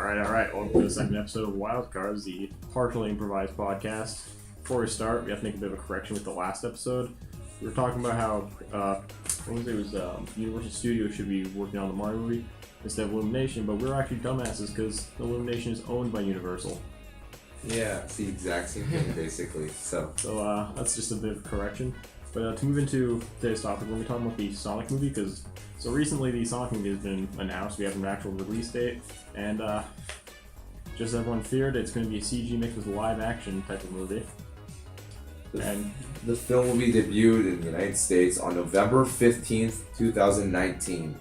Alright. Welcome to the second episode of Wild Cards, the partially improvised podcast. Before we start, we have to make a bit of a correction with the last episode. We were talking about how, Universal Studios should be working on the Mario movie instead of Illumination, but we're actually dumbasses because Illumination is owned by Universal. Yeah, it's the exact same thing, basically. So that's just a bit of a correction. But to move into today's topic, we're going to be talking about the Sonic movie, because recently the Sonic movie has been announced. We have an actual release date, and just as everyone feared, it's going to be a CG mixed with live action type of movie. The film will be debuted in the United States on November 15th, 2019,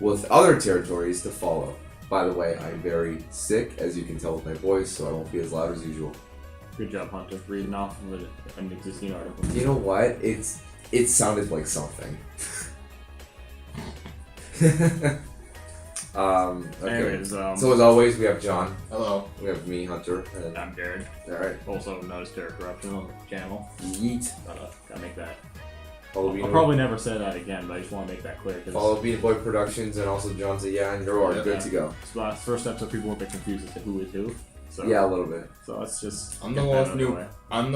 with other territories to follow. By the way, I'm very sick, as you can tell with my voice, so I won't be as loud as usual. Good job, Hunter, reading off of an existing article. You know what? It sounded like something. Okay. Anyways, so as always, we have John. Hello. We have me, Hunter. And I'm Jared. Alright. Also known as TurretCorruption on the channel. Yeet. Gotta make that. I'll probably never say that again, but I just want to make that clear. Follow Beat Boy Productions, and also John's a and you're good to go. So last first episode, people were a bit confused as to who is who. So, yeah, a little bit. So let's just. I'm the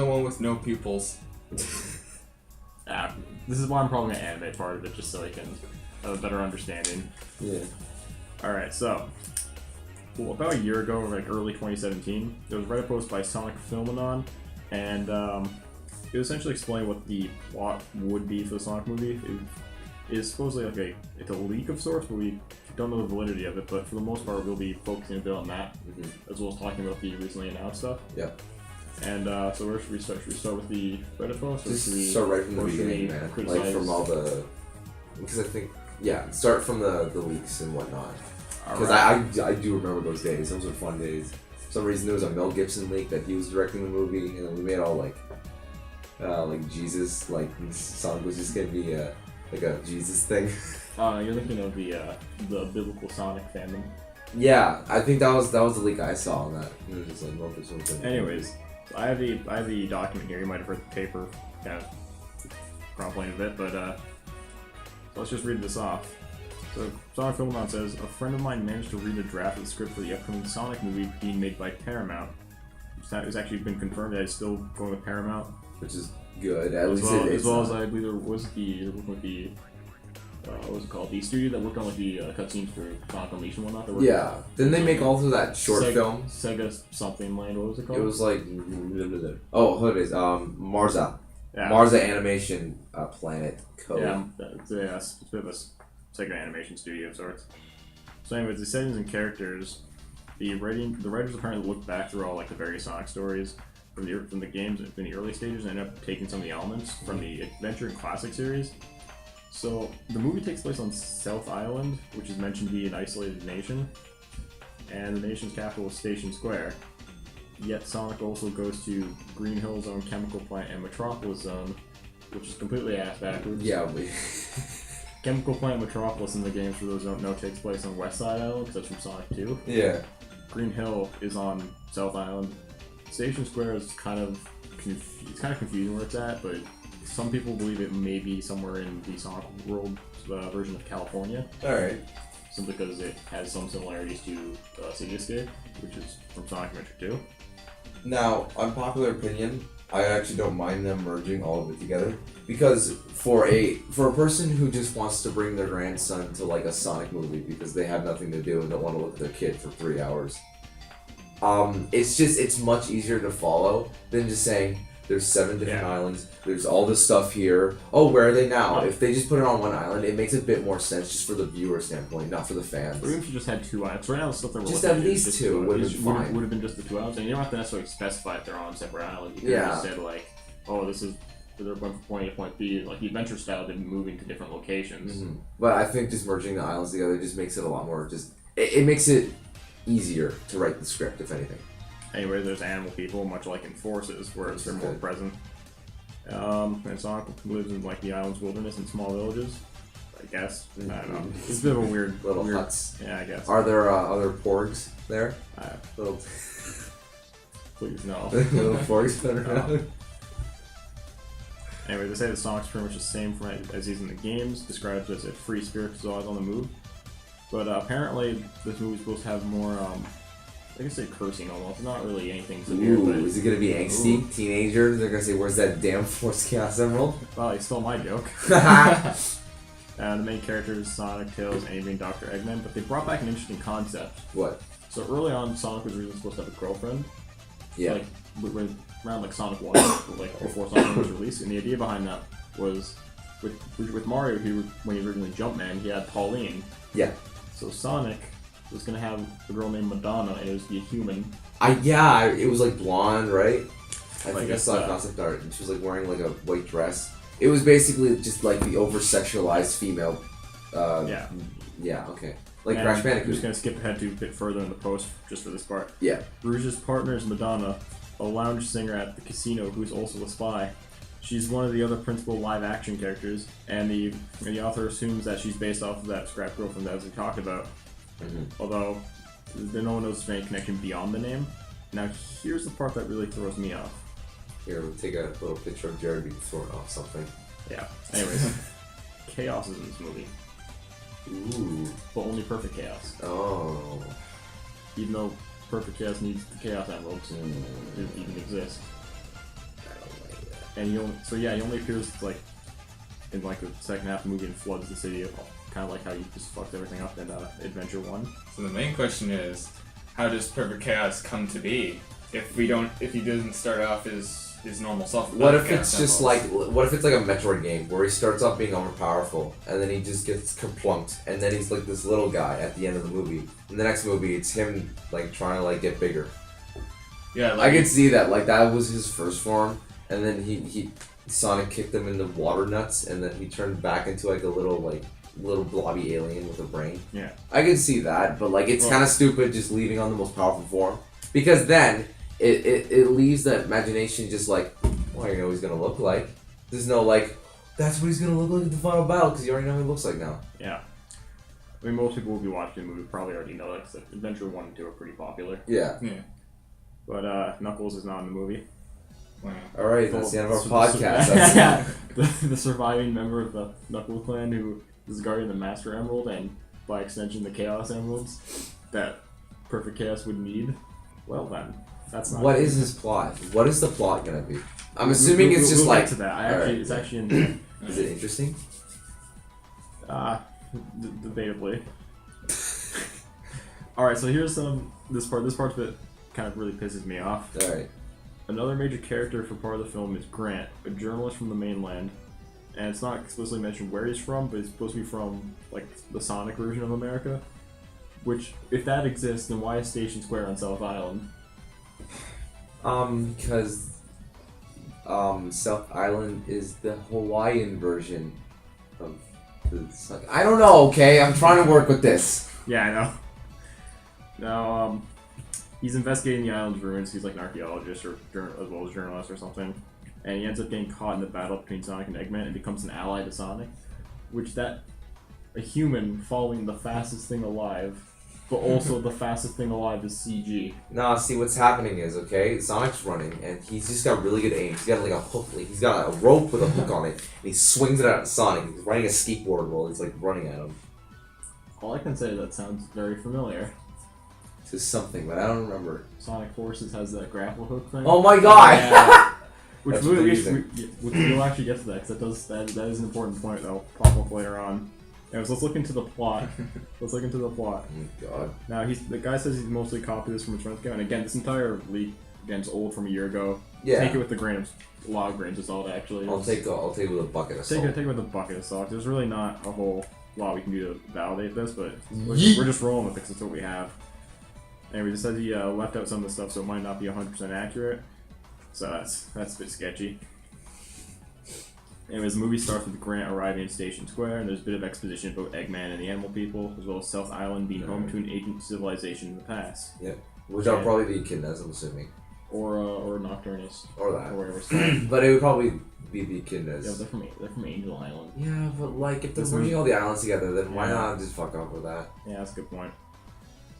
one with no pupils. This is why I'm probably gonna animate part of it, just so I can have a better understanding. Yeah. Alright, so about a year ago, like early 2017, there was a Reddit post by Sonic Phenomenon, and it essentially explained what the plot would be for the Sonic movie. It is supposedly it's a leak of sorts, but we don't know the validity of it. But for the most part, we'll be focusing a bit on that, as well as talking about the recently announced stuff. Yeah. And so where should we start? Should we start with the Reddit post? Just start right from the beginning, man. Like from all the... Because I think... Yeah, start from the leaks and whatnot. Because I do remember those days. Those were fun days. For some reason, there was a Mel Gibson leak that he was directing the movie, and then we made all like Jesus, like Sonic was just gonna be like a Jesus thing. You're thinking of the biblical Sonic fandom. Yeah, I think that was the leak I saw on that. It was just like Mel Gibson. Anyways, so I have the document here. You might have heard the paper kind of crumpling a bit, but so let's just read this off. So Sonic Phenomenon says, a friend of mine managed to read a draft of the script for the upcoming Sonic movie being made by Paramount. It's actually been confirmed that it's still going with Paramount, which is good. As well as I believe there was the what was it called? The studio that worked on like the cutscenes for Sonic Unleashed and whatnot. Yeah. Didn't they make also that short film? Sega something Land. What was it called? It was like what is Marza. Yeah. Marza Animation Planet Co. Yeah, it's a bit of a Sega animation studio of sorts. So anyways, the settings and characters, the writers apparently looked back through all like the various Sonic stories from the games in the early stages and ended up taking some of the elements from the Adventure and Classic series. So the movie takes place on South Island, which is mentioned to be an isolated nation, and the nation's capital is Station Square. Yet Sonic also goes to Green Hill Zone, Chemical Plant, and Metropolis Zone, which is completely ass backwards. Yeah, Chemical Plant Metropolis in the games, for those who don't know, takes place on West Side Island, because that's from Sonic 2. Yeah. Green Hill is on South Island. Station Square is kind of confusing where it's at, but some people believe it may be somewhere in the Sonic World version of California. Alright. Simply because it has some similarities to Cityscape, which is from Sonic Adventure 2. Now, unpopular opinion, I actually don't mind them merging all of it together, because for a person who just wants to bring their grandson to like a Sonic movie because they have nothing to do and don't want to look at their kid for 3 hours, it's much easier to follow than just saying there's 7 different islands, there's all this stuff here, oh, where are they now? If they just put it on one island, it makes a bit more sense just for the viewer standpoint, not for the fans. Or even if you just had 2 islands. Right now the stuff they're just at least 2 would have been fine. Would have been just the 2 islands, and you don't have to necessarily specify if they're on separate islands. You could have just said like, oh, this is they're going from point A to point B, like the adventure style, then moving to different locations. Mm-hmm. But I think just merging the islands together just makes it a lot more it makes it easier to write the script, if anything. Anyway, there's animal people, much like in Forces, where they're more present. And Sonic lives in like the island's wilderness in small villages, I guess. I don't know. It's a bit of a weird huts. Yeah, I guess. Are there other porgs there? Little. Please no. Little porgs that are around. Anyway, they say that Sonic's pretty much the same as he's in the games, described as a free spirit who's always on the move. But apparently, this movie's supposed to have more I can say cursing almost. Not really anything severe. Ooh, but is it gonna be angsty teenagers? They're gonna say, "Where's that damn Force Chaos Emerald?" Well, he stole my joke. The main characters, Sonic, Tails, Amy, and Dr. Eggman, but they brought back an interesting concept. What? So early on, Sonic was originally supposed to have a girlfriend. Yeah. Like, around like Sonic 1, like before Sonic 1 was released, and the idea behind that was, with Mario, when he originally Jumpman, he had Pauline. Yeah. So Sonic was gonna have a girl named Madonna, and it was be a human. It was like blonde, right? I think I saw a concept art, and she was like wearing like a white dress. It was basically just like the over-sexualized female. Yeah. Yeah. Okay. Like and Crash I'm Bandicoot. just gonna skip ahead to a bit further in the post, just for this part. Yeah. Rouge's partner is Madonna, a lounge singer at the casino who's also a spy. She's one of the other principal live-action characters, and the author assumes that she's based off of that scrap girlfriend that we talked about. Although, no one knows any connection beyond the name. Now, here's the part that really throws me off. Here, we'll take a little picture of Jared being thrown off something. Yeah. Anyways, chaos is in this movie, Ooh. but only perfect chaos. Oh. Even though perfect chaos needs the chaos emeralds to even exist. I don't like that. And he only appears like in like the second half of the movie and floods the city, kind of like how you just fucked everything up in Adventure 1. So the main question is, how does Perfect Chaos come to be? If he doesn't start off his normal self. What if it's just like, what if it's like a Metroid game where he starts off being overpowerful and then he just gets kerplunked and then he's like this little guy at the end of the movie. In the next movie, it's him like trying to like get bigger. Yeah, like, I could see that. Like that was his first form, and then Sonic kicked him in the water nuts, and then he turned back into like a little blobby alien with a brain. Yeah. I could see that, but like it's kind of stupid just leaving on the most powerful form, because then it leaves that imagination just like, well, you know what he's gonna look like. There's no like, that's what he's gonna look like in the final battle, because you already know what he looks like now. Yeah. I mean, most people will be watching the movie probably already know that, because Adventure 1 and 2 are pretty popular. Yeah. Yeah. But Knuckles is not in the movie. Wow. Alright, that's the end of our podcast. Yeah. The surviving member of the Knuckles clan who is guarding the Master Emerald and, by extension, the Chaos Emeralds that Perfect Chaos would need. Well then, that's not. What is his plot? What is the plot gonna be? I'm assuming it's just we'll like. get to that. It's actually in. Is it interesting? Debatably. Alright, so here's this part's bit kind of really pisses me off. Alright. Another major character for part of the film is Grant, a journalist from the mainland. And it's not explicitly mentioned where he's from, but he's supposed to be from, like, the Sonic version of America. Which, if that exists, then why is Station Square on South Island? Because South Island is the Hawaiian version of the Sonic. I don't know, okay? I'm trying to work with this. Yeah, I know. Now, he's investigating the island's ruins. He's like an archaeologist or as well as journalist or something. And he ends up getting caught in the battle between Sonic and Eggman and becomes an ally to Sonic. A human following the fastest thing alive, but also the fastest thing alive is CG. Nah, see what's happening is, okay, Sonic's running and he's just got really good aim. He's got like a hook, he's got a rope with a hook on it, and he swings it at Sonic. He's riding a skateboard while he's like running at him. All I can say is that sounds very familiar. To something, but I don't remember. Sonic Forces has that grapple hook thing. Oh my god! Yeah. Which That's we'll actually get to that, because that is an important point that'll pop up later on. Anyways, let's look into the plot. Oh god. Now, the guy says he's mostly copied this from his friend's game, and again, this entire leak, again, is old from a year ago. Yeah. Take it with a lot of grains of salt, actually. I'll take it with a bucket of salt. Take it with a bucket of salt. There's really not a whole lot we can do to validate this, but we're just rolling with it because it's what we have. Anyway, it says he left out some of the stuff, so it might not be 100% accurate. So that's a bit sketchy. Anyways, the movie starts with Grant arriving in Station Square, and there's a bit of exposition about Eggman and the animal people, as well as South Island being home to an ancient civilization in the past. Yep. Which I'll probably be Echidnas, I'm assuming. Or Nocturnus. Or that. Or whatever it's called. But it would probably be the Echidnas. Yeah, they're from Angel Island. Yeah, but like, if they're merging all the islands together, then why not just fuck off with that? Yeah, that's a good point.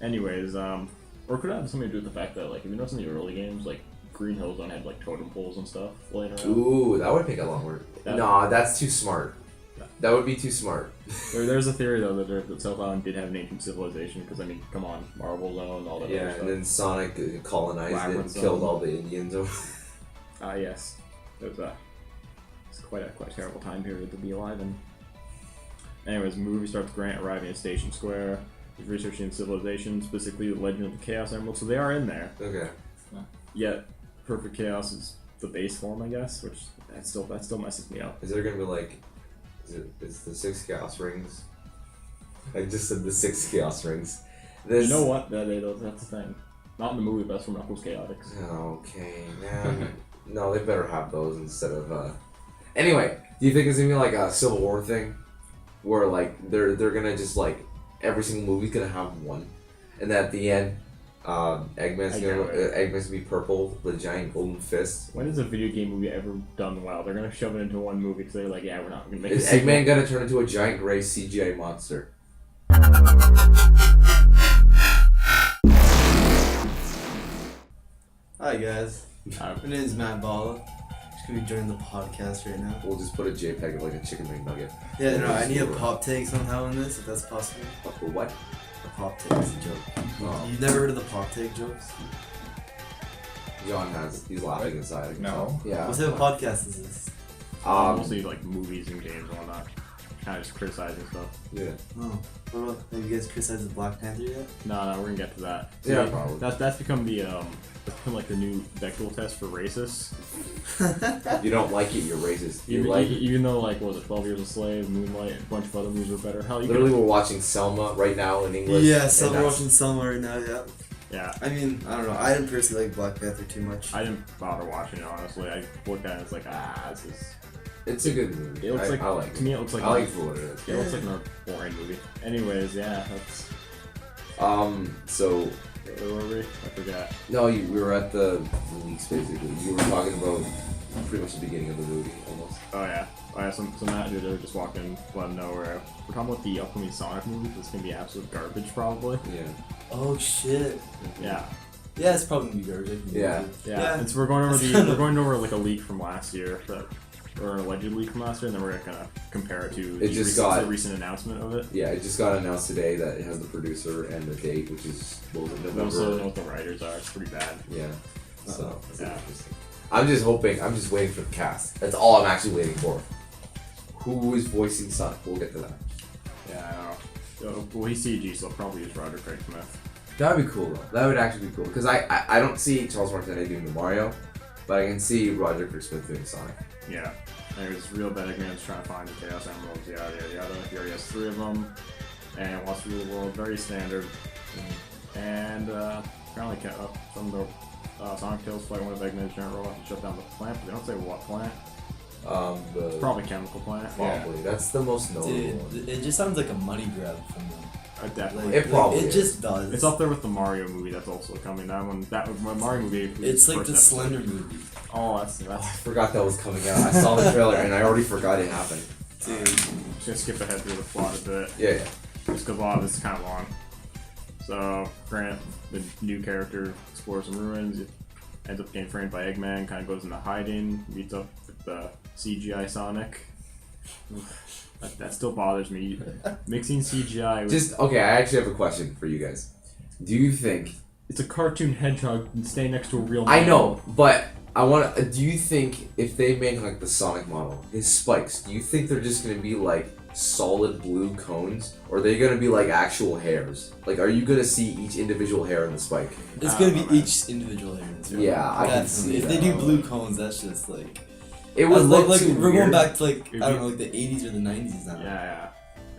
Anyways, or could it have something to do with the fact that, like, if you notice in the early games, like, Green Hills don't have, like, totem poles and stuff laying around? Ooh, that would make a lot more. Nah, that's too smart. That would be too smart. There's a theory though that South Island did have an ancient civilization because I mean, come on, Marble Zone, all that. Yeah, other and stuff. then Sonic colonized it and Labyrinth killed Zone. all the Indians. Yes, it's quite a terrible time period to be alive in. Anyways, the movie starts with Grant arriving at Station Square. He's researching civilization, specifically the legend of the Chaos Emerald, so they are in there. Okay. Yet, Perfect Chaos is the base form, I guess, which that still messes me up. Is there gonna be like, is the 6 Chaos Rings? I just said the 6 Chaos Rings. You know what? That's the thing. Not in the movie, but that's from Knuckles Chaotix. Okay, man. No, they better have those instead of. Anyway, do you think it's gonna be like a Civil War thing, where like they're gonna just like every single movie's gonna have one, and at the end, Eggman's gonna be purple with a giant golden fist. When has a video game movie ever done well? They're gonna shove it into one movie because they're like, yeah, we're not gonna make. Is Eggman gonna turn into a giant gray CGI monster? Hi guys, my name is Matt Balla. Just gonna be joining the podcast right now. We'll just put a JPEG of like a chicken wing nugget. Yeah, no, I need a pop take somehow in this, if that's possible. What? A pop take is a joke. Oh. You've never heard of the pop take jokes? John has. He's laughing inside. I can No. tell. Yeah. What type of podcast is this? Mostly like movies and games and whatnot. Kind of just criticizing stuff. Yeah. Oh, what about, have you guys criticized the Black Panther yet? No, we're gonna get to that. Yeah, See, probably. That's become like the new Bechdel test for racists. If you don't like it, you're racist. You like it. Even though like what was it, 12 Years a Slave, Moonlight, and a bunch of other movies were better. Hell, you Literally, could, we're watching Selma right now in English. Yeah, and so we're that's- watching Selma right now, yeah. yeah. I mean, I don't know, I didn't personally like Black Panther too much. I didn't bother watching it honestly. I looked at it and it's like this is. It's a good movie. It looks I like to it. me it looks like I like it for what it is. it looks like a boring movie. Anyways, yeah, that's. So Where were we? I forgot. no, we were at the leaks basically. You were talking about pretty much the beginning of the movie almost. Oh yeah. So Matt and Joe just walked in, let them know we're talking about the upcoming Sonic movie. It's gonna be absolute garbage probably. Yeah. Oh shit. Yeah. Yeah, it's probably gonna be garbage. Yeah. Yeah. It's we're going over like a leak from last year or an alleged leak from last year, and then we're gonna compare it to the recent announcement of it. Yeah, it just got announced today that it has the producer and the date, which is November. We also know what the writers are. It's pretty bad. Yeah. So it's Yeah. interesting. I'm just waiting for the cast. That's all I'm actually waiting for. Who is voicing Sonic? We'll get to that. Yeah, I know. Well, he's CG, so I'll probably use Roger Craig Smith. That would be cool though. That would actually be cool. Because I don't see Charles Martinet doing the Mario, but I can see Roger Craig Smith doing Sonic. Yeah. Anyways, real Bedegman's trying to find the Chaos Emeralds, yada yada yada. He already has 3 of them, and wants to rule the world, very standard. And apparently some of the Sonic Tails fight one of Eggman's giant robots to shut down the plant, but they don't say what plant. The Probably chemical plant. probably that's the most notable one. Dude, it just sounds like a money grab from them. Definitely. It probably it is. just does. It's up there with the Mario movie that's also coming. That Mario movie. It's like first the episode. Slender movie. Oh, that's. I forgot that was coming out. I saw the trailer and I already forgot it happened. Dude. Just gonna skip ahead through the plot a bit. Yeah. Just because a lot of this is kind of long. So, Grant, the new character, explores some ruins, ends up getting framed by Eggman, kind of goes into hiding, meets up with the CGI Sonic. That still bothers me. Mixing CGI with... Okay, I actually have a question for you guys. Do you think... It's a cartoon hedgehog staying next to a real man. I know, but do you think if they make like the Sonic model, his spikes, do you think they're just gonna be like solid blue cones, or are they gonna be like actual hairs? Like, are you gonna see each individual hair in the spike? It's I gonna don't be know, man. each individual hair. Yeah, I can see if that. they do blue cones, that's just like... It would look like too we're weird. going back to like, I don't know, like the 80s or the 90s now. Yeah.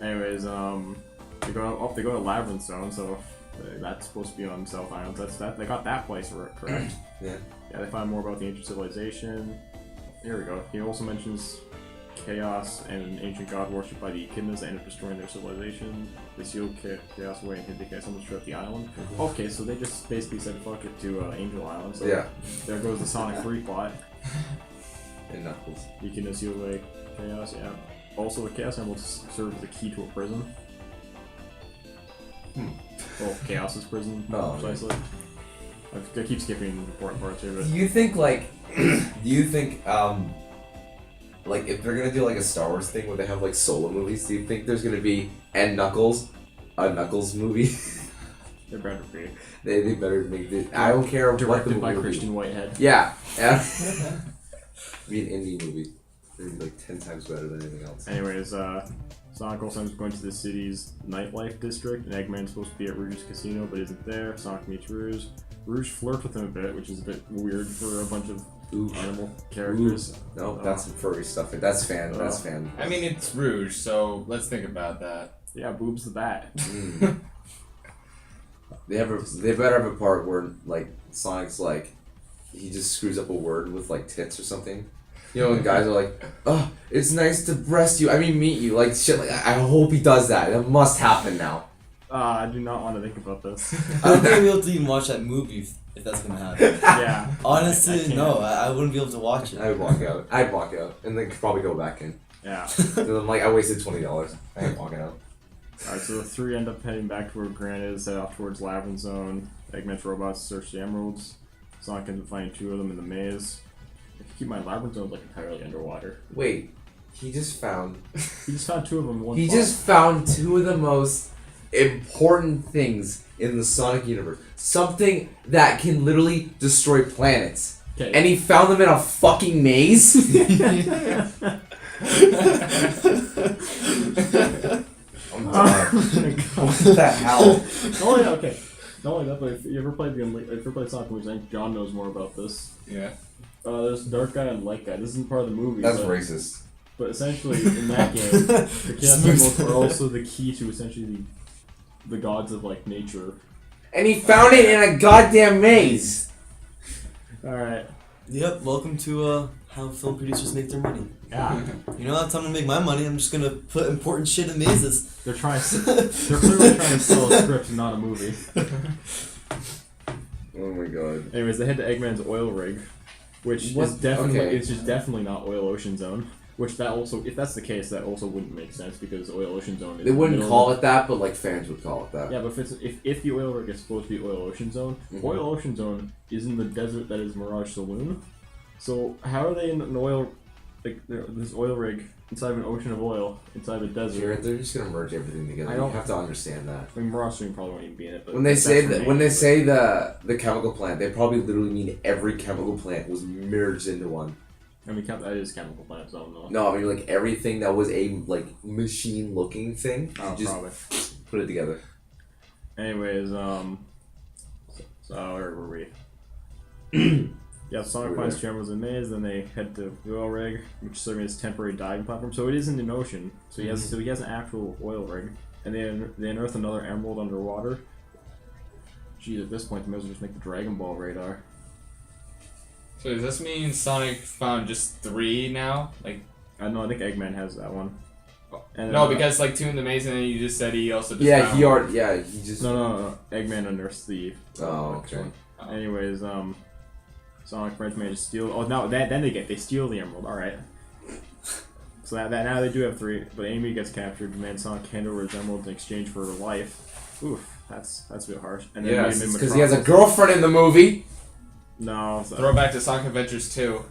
Anyways, they go to Labyrinth Zone, so that's supposed to be on South Island. They got that place correct. Yeah. Yeah, they find more about the ancient civilization. Here we go. He also mentions chaos and an ancient god worshipped by the echidnas that end up destroying their civilization. They seal chaos away and hid the chaos almost throughout the island. Okay, so they just basically said fuck it to Angel Island. So Yeah. there goes the Sonic 3 plot. And Knuckles. Echidnas seal away chaos, yeah. Also, the Chaos Emeralds serve as a key to a prison. Well, Chaos's prison, precisely. I keep skipping important parts here, but... Do you think like if they're gonna do like a Star Wars thing where they have like solo movies, do you think there's gonna be Knuckles, a Knuckles movie? There better be. They better make this. I don't care what the Directed movie by will be. Christian Whitehead. Yeah. Be an indie movie. It'd be like 10 times better than anything else. Anyways, Sonic also ends up going to the city's nightlife district, and Eggman's supposed to be at Rouge's casino, but isn't there. Sonic meets Rouge. Rouge flirts with him a bit, which is a bit weird for a bunch of animal characters. No, that's some furry stuff. That's fan. That's fan. I mean, it's Rouge, so let's think about that. Yeah, Boob's the bat. They better have a part where like Sonic's like he just screws up a word with like tits or something. You know, when guys are like, "Oh, it's nice to meet you," like shit. Like I hope he does that. It must happen now. I do not want to think about this. I don't think I'll be able to even watch that movie if that's gonna happen. Yeah. Honestly, no, I wouldn't be able to watch it. I'd walk out, and then probably go back in. Yeah. And I'm like, I wasted $20. I ain't walking out. Alright, so the three end up heading back to where Grant is, head off towards Labyrinth Zone. Eggman's robots search the emeralds. Sonic ends up finding two of them in the maze. If you keep in mind, Labyrinth Zone's like entirely underwater. Wait, he just found two of them in one He spot. just found two of the most important things in the Sonic universe. Something that can literally destroy planets. Okay. And he found them in a fucking maze? I'm done. What the hell? Not only that, but if you ever played Sonic movies, I think John knows more about this. Yeah. There's Dark Guy and Light Guy. This isn't part of the movie. That's racist. But essentially, in that game, the Chaos Emeralds are also the key to essentially the gods of like nature. And he found it in a goddamn maze! Alright. Yep, welcome to how film producers make their money. Yeah. You know, that's how I'm gonna make my money. I'm just gonna put important shit in mazes. They're clearly trying to sell a script, not a movie. Oh my god. Anyways, they head to Eggman's oil rig, which is definitely it's just definitely not Oil Ocean Zone. Which that also, if that's the case, that also wouldn't make sense because Oil Ocean Zone. They wouldn't call it that, but like fans would call it that. Yeah, but if the oil rig is supposed to be Oil Ocean Zone, Oil Ocean Zone is in the desert that is Mirage Saloon. So how are they in an oil, like this oil rig inside of an ocean of oil inside the desert? Sure, they're just gonna merge everything together. You have to understand that. I mean, Mirage Saloon probably won't even be in it. But when they say the chemical plant, they probably literally mean every chemical plant was merged into one. I mean, that is Chemical Plant Zone though. No, I mean like everything that was a like machine-looking thing. Oh, just probably. Put it together. Anyways, so where were we? Yeah, Sonic finds two emeralds in the maze, then they head to the oil rig, which is serving as a temporary diving platform. So it is in an ocean. So he has an actual oil rig, and they unearth another emerald underwater. Geez, at this point, they might as well just make the Dragon Ball radar. So does this mean Sonic found just 3 now? Like, I know, I think Eggman has that one. And, no, because like 2 in the maze, and then you just said he also just Yeah, found he just. No. Eggman unearths the. Oh, okay. One. Anyways, Sonic friends manage to steal. Oh no, then they steal the emerald. All right. So that now they do have 3, but Amy gets captured. Demands Sonic hand over his emerald in exchange for her life. Oof, that's a bit harsh. And then yeah, because he has a girlfriend in the movie. No. Throwback to Sonic Adventures 2.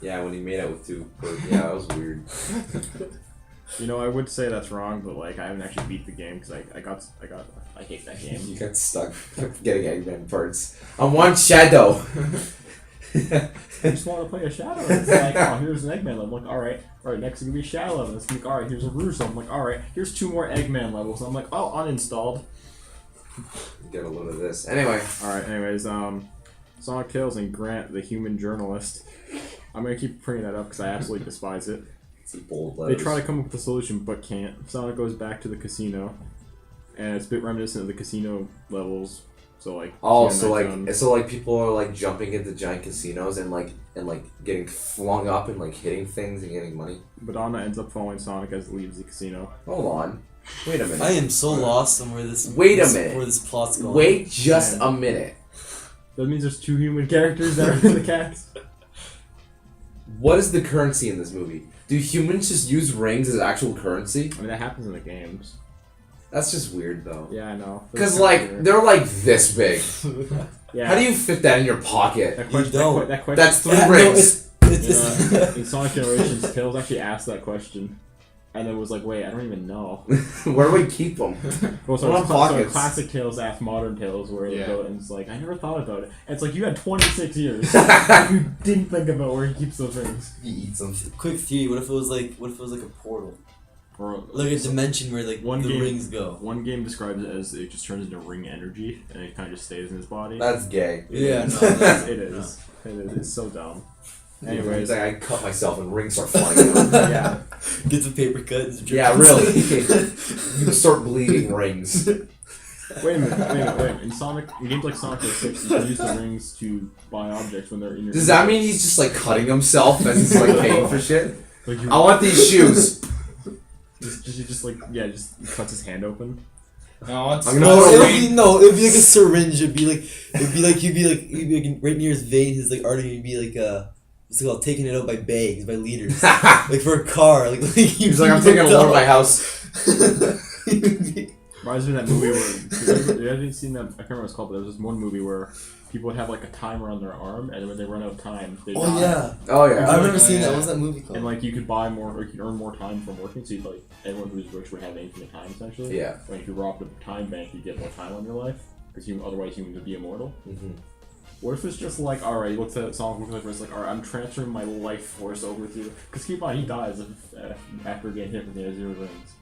Yeah, when he made out with 2. Yeah, that was weird. You know, I would say that's wrong, but like I haven't actually beat the game because I hate that game. You got stuck getting Eggman parts. I want Shadow. I just want to play a Shadow. And it's like, oh, here's an Eggman level. I'm like, all right, next is gonna be Shadow level. It's like, all right, here's a Rouge level. I'm like, all right, here's 2 more Eggman levels. I'm like, oh, uninstalled. Get a load of this. Anyway. All right. Anyways, Sonic kills and Grant, the human journalist. I'm gonna keep bringing that up because I absolutely despise it. It's bold letters. They try to come up with a solution but can't. Sonic goes back to the casino, and it's a bit reminiscent of the casino levels. So like. Oh, so people are like jumping into giant casinos and getting flung up and like hitting things and getting money. But Anna ends up following Sonic as he leaves the casino. Hold on. Wait a minute. I am so lost on where this. Wait a minute. Where this plot's going. Wait just a minute. That means there's 2 human characters that are in the cast. What is the currency in this movie? Do humans just use rings as actual currency? I mean, that happens in the games. That's just weird, though. Yeah, I know. Because, like, they're like this big. Yeah. How do you fit that in your pocket? That question, You don't. That question, That's 3 No, rings. In Sonic Generations, Tails actually asked that question. And then was like, wait, I don't even know. Where do we keep them? Well, so, What it's, pockets? so classic Tails asked modern Tails where they go, and it's like, I never thought about it. And it's like, you had 26 years. You didn't think about where he keeps those rings. He eats them. Quick theory, what if it was like a portal? Or, Like a dimension where like the rings go. One game describes it as it just turns into ring energy, and it kind of just stays in his body. That's gay. Yeah, no, It is. It is. It's so dumb. Anyways, like I cut myself and rings start flying out. Yeah. Get some paper cut. Yeah, really. You start bleeding rings. Wait a minute. In games like Sonic 06, you can use the rings to buy objects when they're in your. Does that mean he's just like cutting himself as he's like paying for shit? Like I want these shoes. Just cuts his hand open. No, it's I'm not gonna it'd be like a syringe. It'd be like right near his vein. His like artery would be like what's it called? Taking it out by bags, by liters, like for a car. Like he's like, I'm taking a load of my house. Reminds me of that movie where you haven't seen that. I can't remember what it's called, but there was this one movie where people would have like a timer on their arm, and when they run out of time, they die. Oh yeah. I remember seeing that. What was that movie called? And like you could buy more, or you could earn more time from working. So like everyone who's rich would have infinite time essentially. Yeah. When if you robbed a time bank, you get more time on your life because otherwise humans would be immortal. Mm-hmm. What if it's just like, all right, what's that song? It's like, all right, I'm transferring my life force over to you. Because keep in mind, he dies after getting hit with the 0 rings.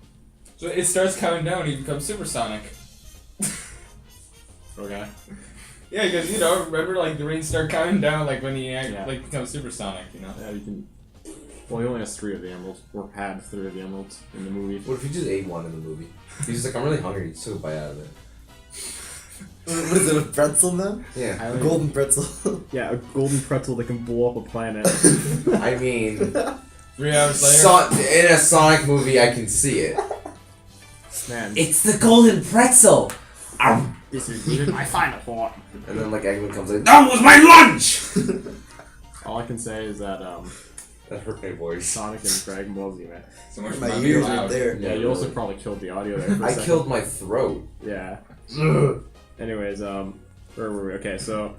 So it starts counting down. He becomes supersonic. Okay. Yeah, because remember like the rings start counting down like when he like becomes supersonic. Yeah, you can. Well, he only has 3 of the emeralds, or had 3 of the emeralds in the movie. What if he just ate one in the movie? He's just like, I'm really hungry. He took a bite out of it. What is it, a pretzel now? Yeah. A golden pretzel. Yeah, a golden pretzel that can blow up a planet. I mean, 3 hours later. In a Sonic movie, I can see it. Man, It's the golden pretzel. this is even my final thought. And then like Eggman comes like, that was my lunch. All I can say is that That hurt my voice. Sonic and Dragon Ball Z, man. So much My fun ears being right loud. there. Yeah, you also probably killed the audio there for a I second. killed my throat. Yeah. Anyways, where were we? Okay, so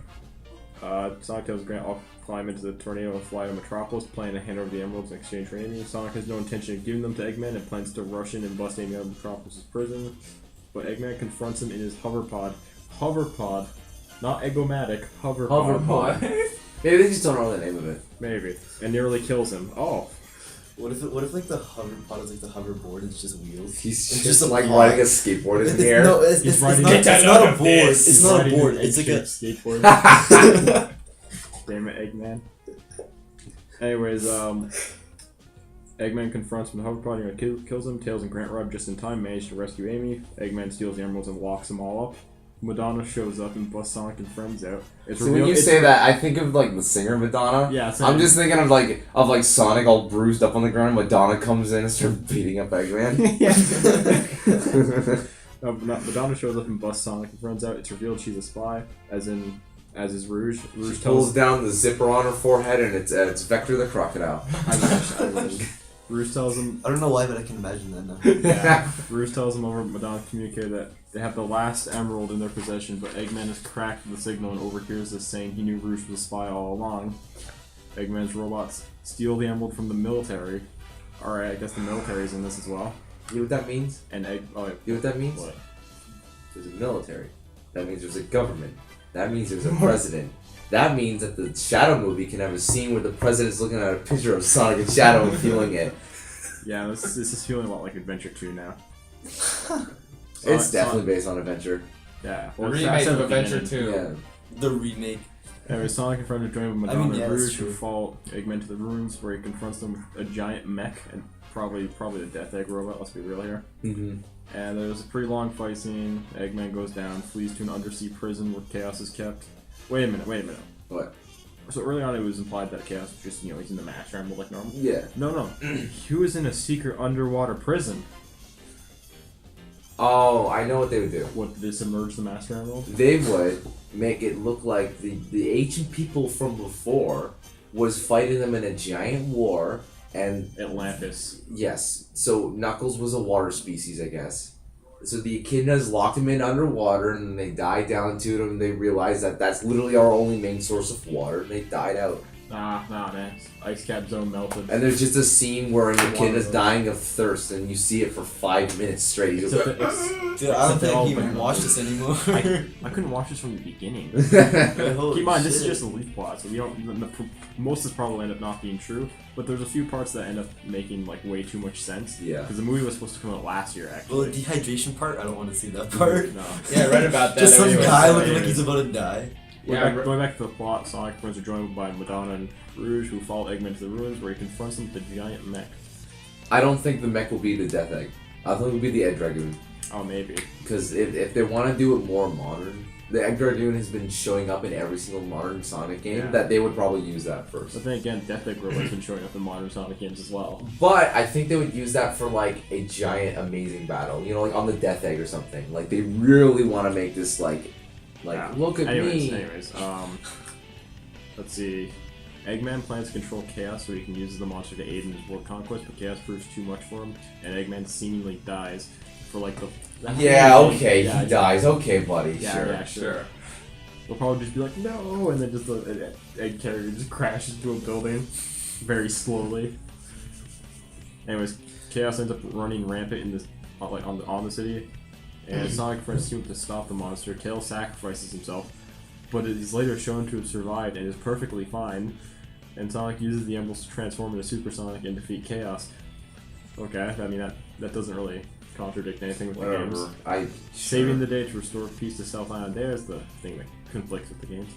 Sonic tells Grant off climb into the tornado and fly to Metropolis, plan to hand over the emeralds in exchange for Amy. Sonic has no intention of giving them to Eggman and plans to rush in and bust Amy out of Metropolis' prison. But Eggman confronts him in his hoverpod. Hoverpod, not Eggomatic, hoverpod. Maybe they just don't know the name of it. Maybe. And nearly kills him. Oh. What if like the hoverpod is like the hoverboard? It's just wheels. He's It's just a like pod. riding a skateboard in the air. No, it's He's not. riding- It's Get not a of board. this. It's not a Riding board. an It's like a. skateboard. Damn it, Eggman. Anyways, Eggman confronts him with the hoverpod and kills him. Tails and Grant arrive just in time, manage to rescue Amy. Eggman steals the emeralds and locks them all up. Madonna shows up and busts Sonic and friends out. So when you say that, I think of like the singer Madonna. Yeah, I'm just thinking of like Sonic all bruised up on the ground. Madonna comes in and starts beating up Eggman. Madonna shows up and busts Sonic and friends out. It's revealed she's a spy, as is Rouge. Rouge She tells pulls down the zipper on her forehead, and it's Vector the crocodile. I wish. Rouge tells him. I don't know why, but I can imagine that now. Yeah. Rouge tells him over Madonna communicated that they have the last emerald in their possession, but Eggman has cracked the signal and overhears this, saying he knew Rouge was a spy all along. Eggman's robots steal the emerald from the military. Alright, I guess the military's in this as well. You know what that means? And You know what that means? What? There's a military. That means there's a government. That means there's a president. That means that the Shadow movie can have a scene where the president's looking at a picture of Sonic and Shadow and feeling it. Yeah, this is feeling a lot like Adventure 2 now. It's definitely based on Adventure. Yeah. The it's remake fast at of the Adventure beginning. 2. Yeah. The remake. Anyway, Sonic and friends are joined with I Madonna mean, yeah, and that's Rouge who true. follow Eggman to the ruins, where he confronts them with a giant mech and probably the Death Egg robot. Let's be real here. Mm-hmm. And there's a pretty long fight scene. Eggman goes down, flees to an undersea prison where Chaos is kept. Wait a minute. What? So early on, it was implied that Chaos was just, he's in the Master Emerald like normal. Yeah. No. He was in a secret underwater prison. Oh, I know what they would do. What, did they submerge the Master Emerald? They would make it look like the ancient people from before was fighting them in a giant war, and Atlantis. yes, so Knuckles was a water species, I guess. So the echidnas locked him in underwater, and they died down to him, and they realized that that's literally our only main source of water, and they died out. Nah, man. Ice cap zone melted. And there's just a scene where the kid is dying of thirst, and you see it for 5 minutes straight. He's like, Dude, I don't think I can even watch this anymore. I couldn't watch this from the beginning. Keep in mind, this is just a leaf plot, so we don't. Most of this probably end up not being true, but there's a few parts that end up making like way too much sense. Yeah. Because the movie was supposed to come out last year, actually. Well, the dehydration part, I don't want to see that part. No. Yeah, I read about that. Just some anyway, guy so looking like anyways. he's about to die. Going back to the plot, Sonic friends are joined by Madonna and Rouge, who follow Eggman to the ruins, where he confronts them with the giant mech. I don't think the mech will be the Death Egg. I think it will be the Egg Dragoon. Oh, maybe. Because if they want to do it more modern, the Egg Dragoon has been showing up in every single modern Sonic game, that they would probably use that first. But then again, Death Egg Gorilla has been showing up in modern Sonic games as well. But I think they would use that for like a giant amazing battle. You know, like on the Death Egg or something. Like they really want to make this like look at me. Anyways, let's see. Eggman plans to control Chaos so he can use the monster to aid in his world conquest, but Chaos proves too much for him, and Eggman seemingly dies for like the. Yeah, okay, he dies. Okay, buddy. Yeah, sure. yeah, sure. They'll probably just be like, no, and then just the egg carrier just crashes into a building very slowly. Anyways, Chaos ends up running rampant in this, like on the city, and Sonic friends team up to stop the monster. Tails sacrifices himself, but it is later shown to have survived and is perfectly fine. And Sonic uses the emeralds to transform into Super Sonic and defeat Chaos. Okay, I mean that doesn't really contradict anything with the games. Saving the day to restore peace to South Island there is the thing that conflicts with the games.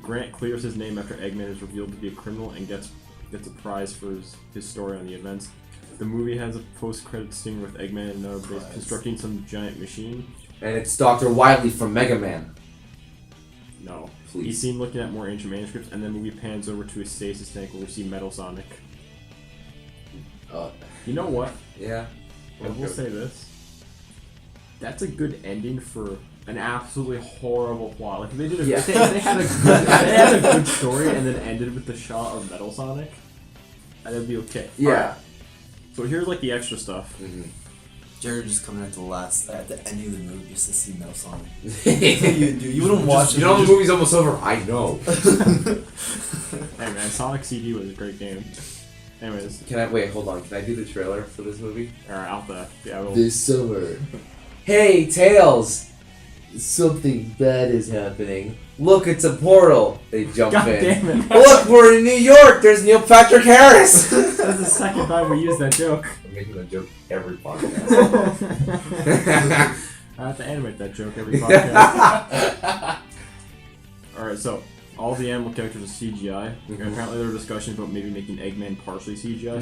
Grant clears his name after Eggman is revealed to be a criminal and gets a prize for his story on the events. The movie has a post-credits scene with Eggman and another base constructing some giant machine. And it's Dr. Wily from Mega Man. No. Please. He's seen looking at more ancient manuscripts, and then the movie pans over to his stasis tank where we see Metal Sonic. You know what? Yeah. I will say this. That's a good ending for an absolutely horrible plot. Like if they did if they had a good story and then ended with the shot of Metal Sonic, that'd be okay. Yeah. Right. So here's like the extra stuff. Mm-hmm. Jared just coming at the ending of the movie just to see Metal Sonic. You wouldn't watch it. You know the movie's almost over? I know. Hey man, Sonic CD was a great game. Anyways. Hold on. Can I do the trailer for this movie? Alright, out there. Yeah, we'll... This summer. Hey, Tails! Something bad is happening. Look, it's a portal. They jump God in. damn it. Look, we're in New York. There's Neil Patrick Harris. That's the second time we used that joke. I'm making that joke every podcast. I have to animate that joke every podcast. Alright, so all the animal characters are CGI. And apparently there were discussions about maybe making Eggman partially CGI.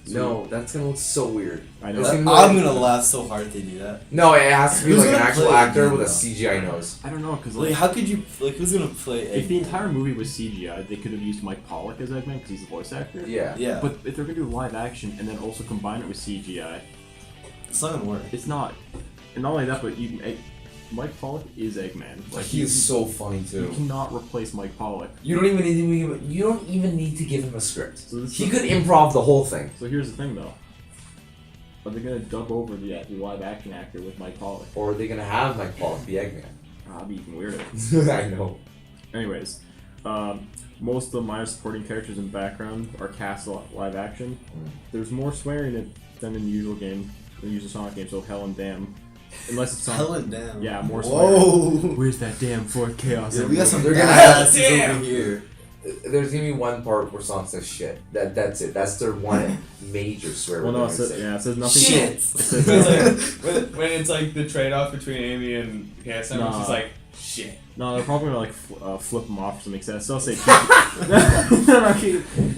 No, that's gonna look so weird. I know. I'm gonna laugh so hard if they do that. No, it has to be Who's like an gonna actual play actor Eggman, with a though? CGI nose. I don't know, because Like, how could you, who's gonna play if the Eggman? entire movie was CGI, they could have used Mike Pollock as Eggman because he's the voice actor. Yeah. Yeah, But if they're gonna do live action and then also combine it with CGI, it's not gonna work. it's not. And not only that, but Mike Pollock is Eggman. Like He is so funny You too. cannot replace Mike Pollock. You don't even need to give him a script. So this He is- could improv the whole thing. So here's the thing, though. Are they gonna dub over the live action actor with Mike Pollock? Or are they gonna have Mike Pollock be Eggman? That'd be even weirder. I know. Anyways, most of the minor supporting characters in background are cast live action. There's more swearing in it than in the usual game, the usual Sonic game. So hell and damn, unless it's Sonic. Hell and damn. Yeah, more Whoa. swearing. Where's that damn fourth chaos? Yeah, we got some They're gonna badasses have- over here. There's gonna be one part where Sonic says shit. That's it. That's their one major swear Well, word no, they're it gonna says, say. yeah, it says nothing. Shit. It says, It's like, when it's like the trade-off between Amy and KSM, Nah. it's just like, shit. no, they're probably gonna like flip them off or something. It still say.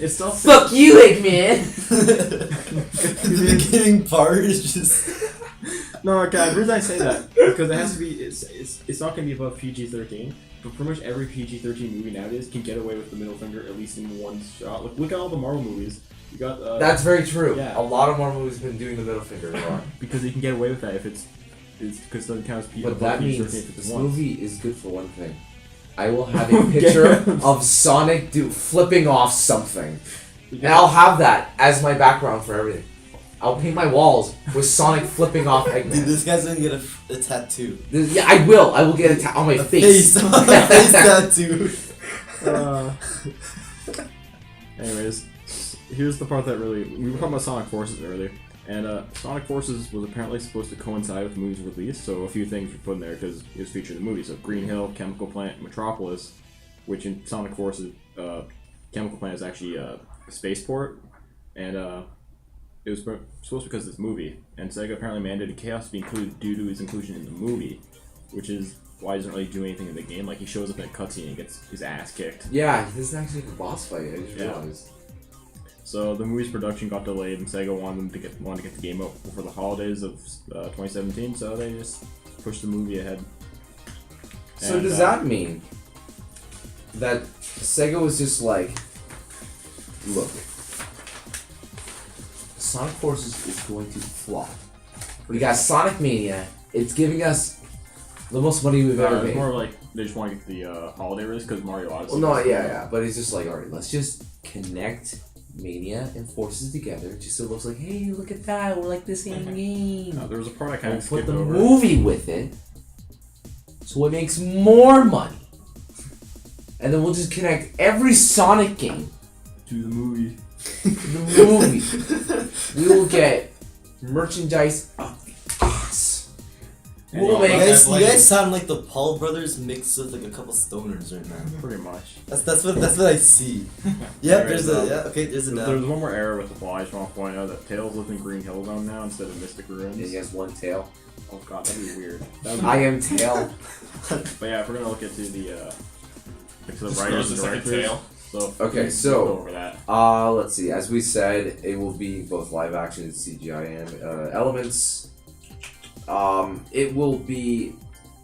It's still say, Fuck you, Eggman! The beginning part is just. No, okay. The reason I say that because it has to be. It's not gonna be above PG-13. But pretty much every PG-13 movie nowadays can get away with the middle finger at least in one shot. Look at all the Marvel movies. You got. That's very true. Yeah. A lot of Marvel movies have been doing the middle finger a lot. Because you can get away with that if it's because it doesn't count as PG. But that means if it's this once. movie is good for one thing. I will have a picture of Sonic flipping off something. And I'll have that as my background for everything. I'll paint my walls with Sonic flipping off Eggman. Dude, this guy's gonna get a tattoo. Yeah, I will. I will get on my face. On the face tattoo. Anyways, here's the part that really we were talking about Sonic Forces earlier, and Sonic Forces was apparently supposed to coincide with the movie's release, so a few things were put in there because it was featured in the movie. So Green Hill, Chemical Plant, Metropolis, which in Sonic Forces, Chemical Plant is actually a spaceport, and it was supposed because of this movie. And Sega apparently mandated Chaos to be included due to his inclusion in the movie, which is why he doesn't really do anything in the game. Like, he shows up in a cutscene and gets his ass kicked. Yeah, he doesn't actually have a boss fight. I just realized. So the movie's production got delayed, and Sega wanted to get the game out before the holidays of 2017. So they just pushed the movie ahead. So And, does that mean that Sega was just like, look, Sonic Forces is going to flop. We got Sonic Mania. It's giving us the most money we've ever made. It's more like they just want to get the holiday release because Mario Odyssey. Well, no, yeah. But he's just like, alright, let's just connect Mania and Forces together just so it looks like, hey, look at that, we're like the same game. There was a part I kind of Put skipped the over. movie with it so it makes more money. And then we'll just connect every Sonic game To the movie. to the movie. We will get merchandise of the ass. We'll You make guys sound like the Paul brothers mixed with like a couple stoners right now. Pretty much. That's what I see. Yep, there's there's a There's one more error with the fly. I just want to point out that Tails lives in Green Hill Zone now instead of Mystic Ruins. And he has one tail. Oh god, that'd be weird. That'd be I am tail. But yeah, if we're gonna look into the Just writers grows and a second directors. tail. So Okay, we'll so- go over that. Let's see. As we said, it will be both live action and CGI elements. It will be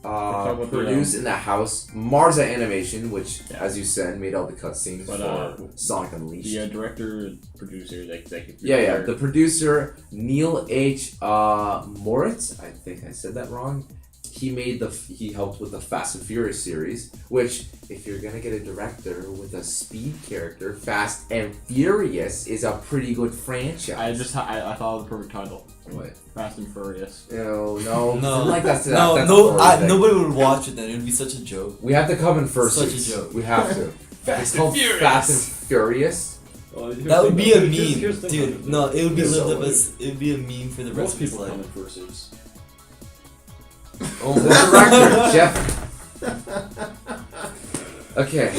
about the, produced in the house Marza Animation, which, Yeah. as you said, made all the cutscenes But, for Sonic Unleashed. The director, producer, executive Yeah. producer. The producer, Neil H. Moritz. I think I said that wrong. He helped with the Fast and Furious series, which, if you're gonna get a director with a speed character, Fast and Furious is a pretty good franchise. I thought of the perfect title. What? Fast and Furious. No. No. That's no, that's no, a horror thing. nobody would watch it then. It would be such a joke. We have to come in first. Such a joke. We have to. Fast It's and called Furious. Fast and Furious. Well, That would be a here's meme, the dude. thing. No, it would be It's lived so up as it would be a meme for the rest Most of his people come in life. fursuits. Oh The my director, Jeff. Okay.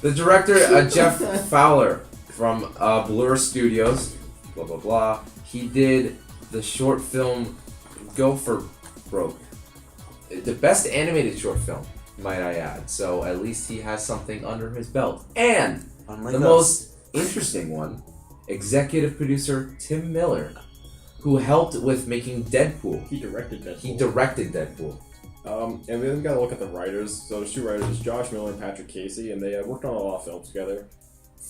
The director, Jeff Fowler from Blur Studios. Blah blah blah. He did the short film Go for Broke. The best animated short film, might I add. So at least he has something under his belt. And Unlike the us. most interesting one, executive producer Tim Miller, who helped with making Deadpool. He directed Deadpool. He directed Deadpool. And we then got to look at the writers. So there's two writers, Josh Miller and Patrick Casey, and they worked on a lot of films together.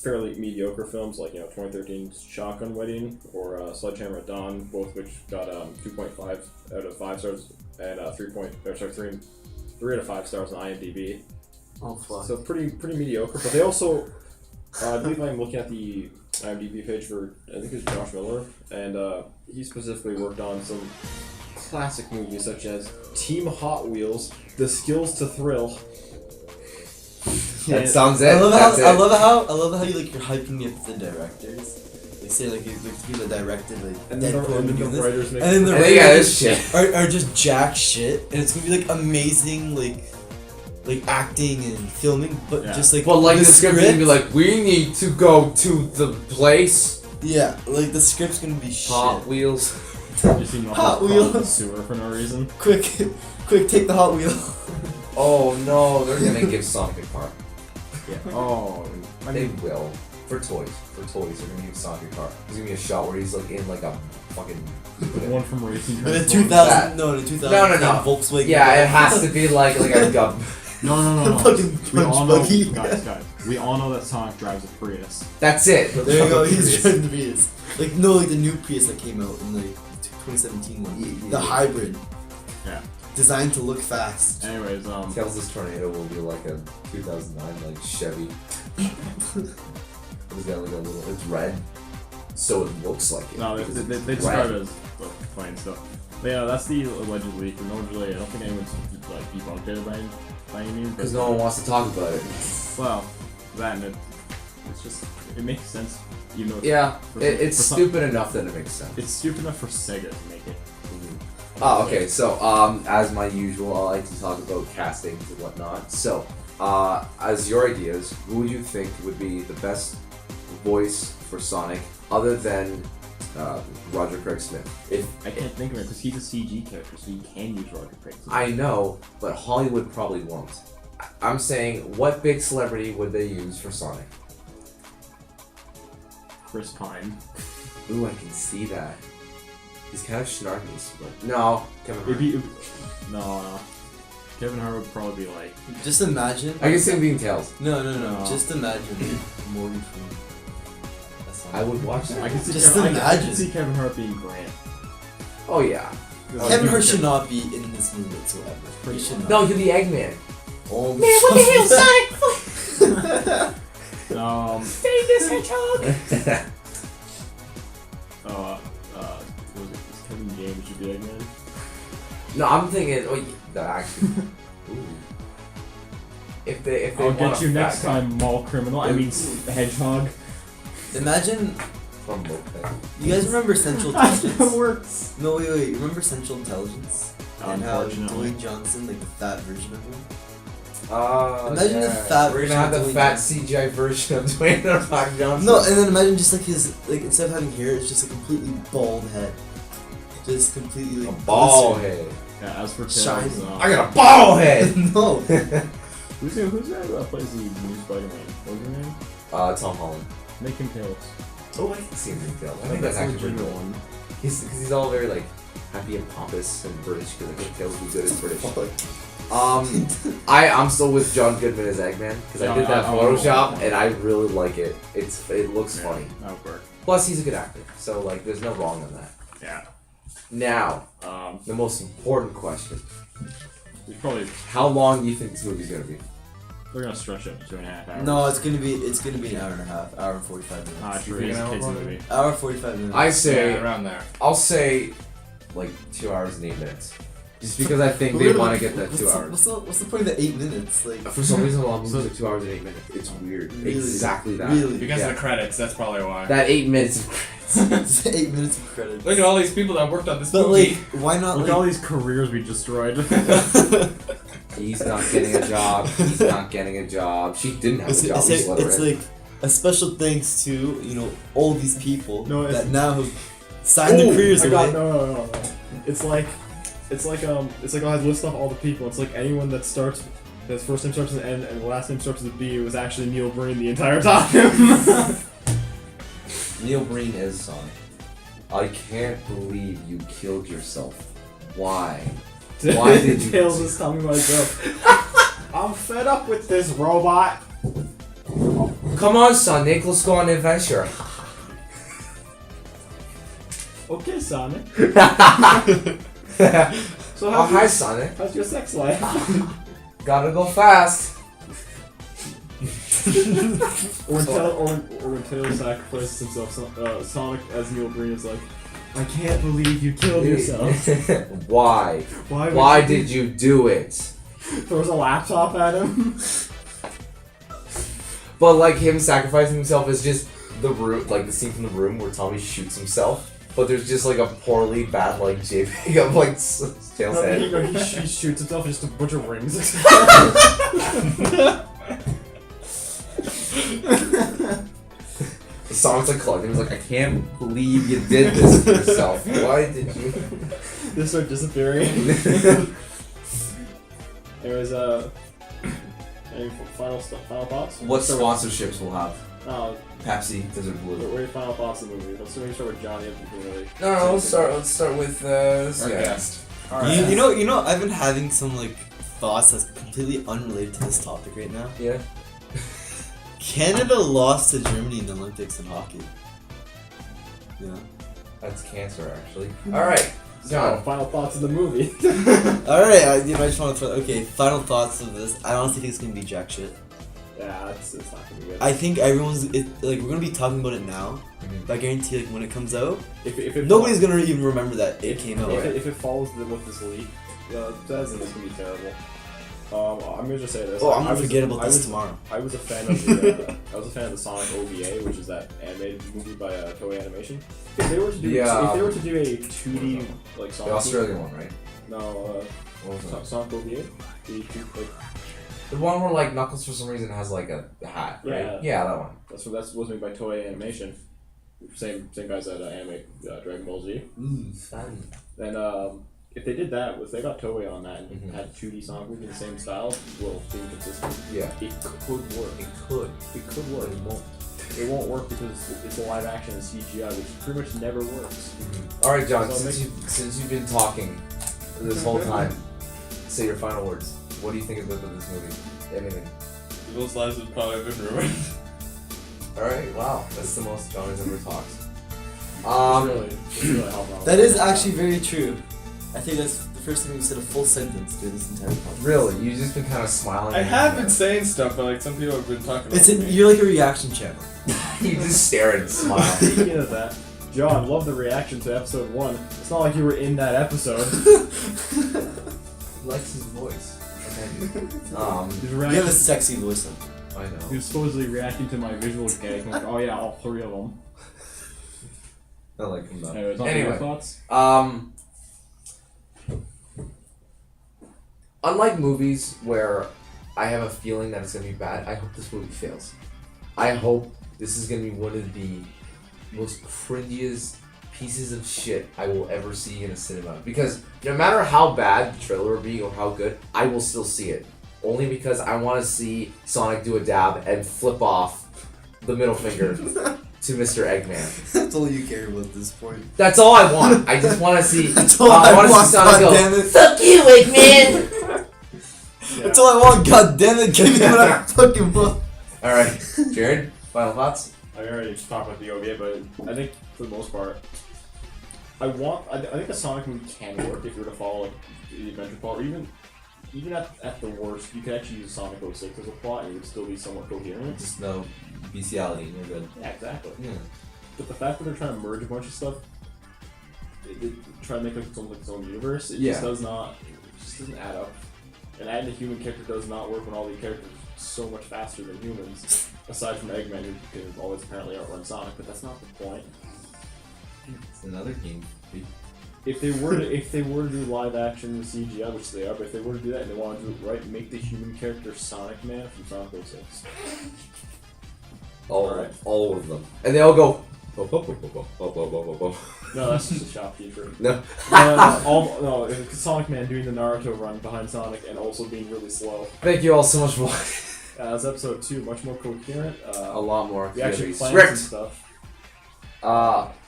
Fairly mediocre films like 2013's Shotgun Wedding or Sledgehammer at Dawn, both of which got 2.5 out of 5 stars and 3 out of 5 stars on IMDb. Oh fuck. So pretty mediocre. But they also, I believe I'm looking at the IMDb page for I think it's Josh Miller, and he specifically worked on some classic movies such as Team Hot Wheels, The Skills to Thrill. That sounds it. I love That's it. how you like you're hyping me up to the directors. They say like the people that directed like And then Deadpool and the doing this. writers make And then the I think, yeah, writers this shit. are just jack shit, and it's gonna be like amazing like acting and filming, but Yeah. just like But like the script, script would be like, we need to go to the place. yeah, like the script's gonna be Hot shit. Wheels. You see nothing Hot crawling in the Wheels. sewer for no reason. Quick, take the Hot Wheel. Oh no, they're gonna give Sonic a car. Yeah. Oh, I They mean, will. For toys, they're gonna give Sonic a car. There's gonna be a shot where he's like in like a fucking. the one from Racing In the Transformers. 2000, no, in the 2000, No. Volkswagen. Yeah, it has to be like a gun. No. Fucking We all punch know, buggy. guys. We all know that Sonic drives a Prius. That's it. There you go. He's driving the Prius. Like the new Prius that came out in the 2017 one. Yeah. The hybrid. Yeah. Designed to look fast. Anyways, Tails' tornado will be like a 2009 like Chevy. It's got like a little. It's red, so it looks like it. no, they because it's describe red. it as plain stuff. But yeah, that's the alleged leak. And no one's really, I don't think anyone's like debunked it by any means. Because no one wants to talk about it. Well, that and it's just it makes sense. You know. Yeah, for it's some- stupid enough that it makes sense. It's stupid enough for Sega to make it. Oh, okay. So, as my usual, I like to talk about castings and whatnot. So, as your ideas, who would you think would be the best voice for Sonic, other than Roger Craig Smith? If I can't think of it because he's a CG character, so you can use Roger Craig. I know, but Hollywood probably won't. I'm saying, what big celebrity would they use for Sonic? Chris Pine. Ooh, I can see that. He's kind of snarky, but no, Kevin Hart. No. Kevin Hart would probably be like. Just imagine. I can see him being Tails. No. No. Just imagine Morgan Freeman. That's I would watch that. I can see. Just Kevin, I imagine. can see Kevin Hart being Grant. Oh yeah. Kevin Hart should not be in this movie whatsoever. He should not. No, he'll be Eggman. Oh, Man, what the hell, Sonic? Save this hedgehog! Was it Kevin James should be Eggman? No, I'm thinking. Oh, that actually. Ooh. If they I'll want get a you fat next guy time, mall criminal. I mean, Hedgehog. Imagine. from Moped. You guys remember Central That Intelligence? works. No, wait. Remember Central Intelligence? And how Unfortunately. Dwayne Johnson, like the fat version of him? Imagine Imagine the fat We're version gonna have of the Dwayne fat Johnson. CGI version of Dwayne The Rock Johnson. No, and then imagine just like his, like instead of having hair, it's just a completely bald head. Just completely a like ball glistening. head. Yeah, as for Tails, Shiny. I got a ball head. No. Who's that that plays the new Spider-Man? What's his name? Tom Holland. Make him Tails. Oh, I can see him in Tails. I I think that's the actually pretty legitimate cool. one. Because he's all very like happy and pompous and British. Because I think Tails would be good as British. I'm still with John Goodman as Eggman because I did that Photoshop and I really like it. It looks funny. That would work. Plus, he's a good actor, so like, there's no wrong on that. Yeah. Now, Um, the most important question: we probably how long do you think this movie's gonna be? they're gonna stretch it to 2.5 hours. No, it's gonna be an hour and a half, hour and 45 minutes. Ah, true. You It's a think kids an hour movie. Hour and 45 minutes. I say, Yeah, around there. I'll say, like 2 hours and 8 minutes, just because I think they want to get that 2 hours. What's the point of the 8 minutes? Like, For some reason, a lot of movies are 2 hours and 8 minutes. It's weird. Really? Exactly that. Really? Because Yeah. of the credits, that's probably why. That 8 minutes of credits. it's 8 minutes of credits. Look at all these people that worked on this But movie. like, why not? Look at all these careers we destroyed. He's not getting a job. He's not getting a job. She didn't have It's, a job. it's, We just let her it's in. like a special thanks to all these people No, it's- that now have signed their careers I away. got no. It's like I list off all the people. It's like anyone that starts, his first name starts with an N and the last name starts with a B. It was actually Neil Breen the entire time. Neil Breen is Sonic. I can't believe you killed yourself. Why? Why did you? Tails is telling me myself. I'm fed up with this robot. Come on, Sonic. Let's go on an adventure. Okay, Sonic. So Oh, hi, Sonic. how's your sex life? Gotta go fast. Or when Tails sacrifices himself, Sonic as Neil Breen is like, I can't believe you killed yourself. Why? Why Why did you do it? Throws a laptop at him. But like him sacrificing himself is just the room, like the scene from The Room where Tommy shoots himself. But there's just like a poorly bad like JPEG of like Tails' No, head. he shoots himself and just a bunch of rings. Sonic's like collecting. He's like, I can't believe you did this to yourself. Why did you? They start disappearing. Anyways, any final thoughts? What Start sponsorships we'll have? with- Pepsi, Desert what Blue. are your final thoughts of the movie? Let's start with Johnny. Really No, let's start with this Our guy. guest. You know, I've been having some like thoughts that's completely unrelated to this topic right now. Yeah. Canada lost to Germany in the Olympics in hockey. Yeah. That's cancer, actually. All right, John. final thoughts of the movie. All right, I just want to throw. Okay, final thoughts of this. I honestly think it's gonna be jack shit. Yeah, it's not gonna be good. I think we're gonna be talking about it now, Mhm. but I guarantee like when it comes out, if it nobody's gonna even remember that it came out. If it follows what this leak says, then it's gonna be terrible. I'm gonna just say this. Oh, I'm gonna forget about this tomorrow. I was a fan of the Sonic OVA, which is that animated movie by Toei Animation. If they were to do a 2D like Sonic, the Australian one, right? No, What was that? Sonic OVA. The one where like Knuckles for some reason has like a hat, right? Yeah, that one. That was made by Toei Animation. Same guys that animate Dragon Ball Z. Fun. Then if they did that, if they got Toei on that and had 2D Sonic movie in the same style, well, being consistent, yeah, it could work. It could work. It won't. It won't work because it's a live action and CGI, which pretty much never works. All right, John. So since you've been talking this whole time, say your final words. What do you think of this movie? Anything? Those lives have probably been ruined. All right. Wow, that's the most John has ever talked. It's really helping out. That is actually very true. I think that's the first time you said a full sentence during this entire podcast. Really, you've just been kind of smiling. I have been saying stuff, but like some people have been talking. You're like a reaction channel. You just stare and smile. Speaking of that, John, love the reaction to episode 1. It's not like you were in that episode. He likes his voice. You have a sexy voice. I know. He was supposedly reacting to my visual gag. Like, oh yeah, all 3 of them. I like him though. Anyway, your thoughts? Unlike movies where I have a feeling that it's gonna be bad, I hope this movie fails. I hope this is gonna be one of the most cringiest pieces of shit I will ever see in a cinema. Because no matter how bad the trailer will be or how good, I will still see it. Only because I want to see Sonic do a dab and flip off the middle finger to Mr. Eggman. That's all you care about at this point. That's all I want. I just want to see. That's all I want. See Sonic go, fuck you, Eggman. That's all I want. God damn it! Give me what I fucking want. All right, Jared. Final thoughts. I already talked about the OVA, but I think for the most part, I think a Sonic movie can work if you were to follow like the adventure plot, or even at the worst, you could actually use Sonic 06 as a plot and it would still be somewhat coherent. Just no bestiality and you're good. Yeah, exactly. Yeah. But the fact that they're trying to merge a bunch of stuff, try to make its own universe, it just doesn't add up. And adding a human character does not work when all the characters are so much faster than humans. Aside from Eggman, who can always apparently outrun Sonic, but that's not the point. It's another game. If they were to do live action CGI, which they are, but if they were to do that and they want to do it right, make the human character Sonic Man from Sonic 06. All of them, and they all go. No, that's just a shopkeeper. No. It's Sonic Man doing the Naruto run behind Sonic and also being really slow. Thank you all so much for watching. That's episode 2, much more coherent. A lot more. We actually planned some stuff.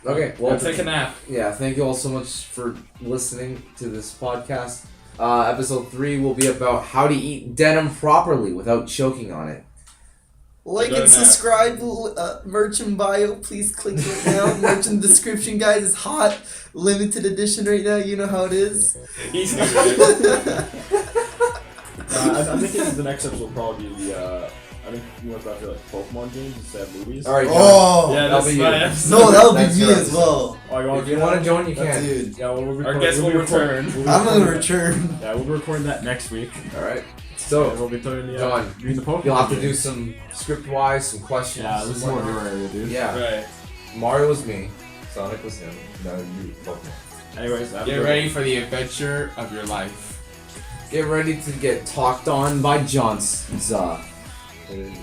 Okay, well, take a nap. Yeah, thank you all so much for listening to this podcast. Episode 3 will be about how to eat denim properly without choking on it. Like and subscribe, merch in bio, please click right now. Merch in the description, guys, it's hot, limited edition right now, you know how it is. He's new. I'm thinking the next episode will probably be the, I think you want to talk about like Pokemon games instead of movies. Alright, yeah, that'll be my episode. No, that'll be me as well. If you want to join, you can. Dude. Yeah, Our guest will return. I'm gonna return. Yeah, we'll be recording that next week. Alright. So, we'll be doing the, John, doing the Pokemon you'll have to do games. some script-wise, some questions. Yeah, this is more of your area, dude. Yeah. Right. Mario was me. Sonic was him. No, you, Pokemon. Anyways, Get ready for the adventure of your life. Get ready to get talked on by Johnson. Follow me,